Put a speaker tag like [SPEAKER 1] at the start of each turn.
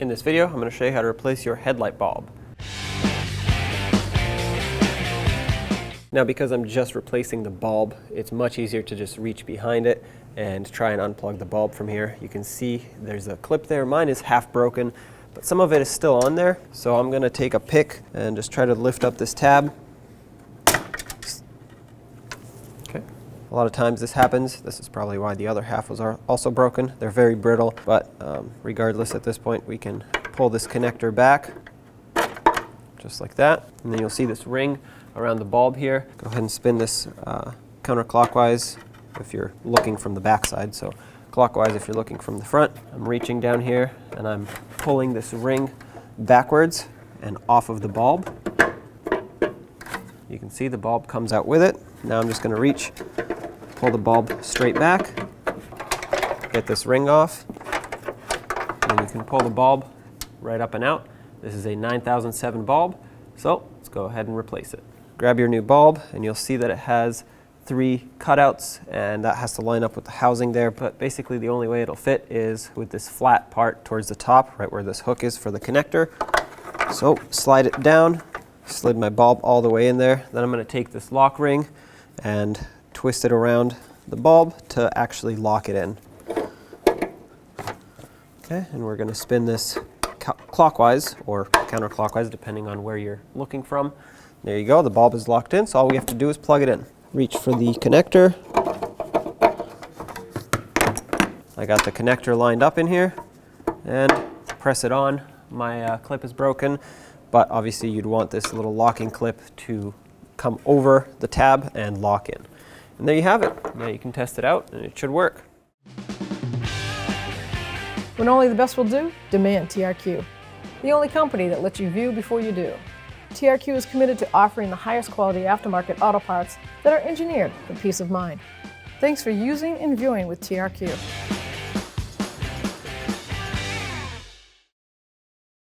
[SPEAKER 1] In this video, I'm going to show you how to replace your headlight bulb. Now, because I'm just replacing the bulb, it's much easier to just reach behind it and try and unplug the bulb from here. You can see there's a clip there. Mine is half broken, but some of it is still on there. So I'm going to take a pick and just try to lift up this tab. Okay. A lot of times this happens. This is probably why the other half was also broken. They're very brittle, but regardless, at this point, we can pull this connector back, just like that. And then you'll see this ring around the bulb here. Go ahead and spin this counterclockwise if you're looking from the back side. So clockwise if you're looking from the front. I'm reaching down here and I'm pulling this ring backwards and off of the bulb. You can see the bulb comes out with it. Now I'm just going to reach, pull the bulb straight back, get this ring off, and you can pull the bulb right up and out. This is a 9007 bulb, so let's go ahead and replace it. Grab your new bulb and you'll see that it has 3 cutouts, and that has to line up with the housing there, but basically the only way it'll fit is with this flat part towards the top, right where this hook is for the connector. So slide it down, slid my bulb all the way in there. Then I'm going to take this lock ring and twist it around the bulb to actually lock it in. Okay, and we're going to spin this clockwise or counterclockwise depending on where you're looking from. There you go, the bulb is locked in, so all we have to do is plug it in. Reach for the connector. I got the connector lined up in here and press it on. My clip is broken, but obviously you'd want this little locking clip to come over the tab and lock in. And there you have it. Now you can test it out and it should work.
[SPEAKER 2] When only the best will do, demand TRQ. The only company that lets you view before you do. TRQ is committed to offering the highest quality aftermarket auto parts that are engineered for peace of mind. Thanks for using and viewing with TRQ.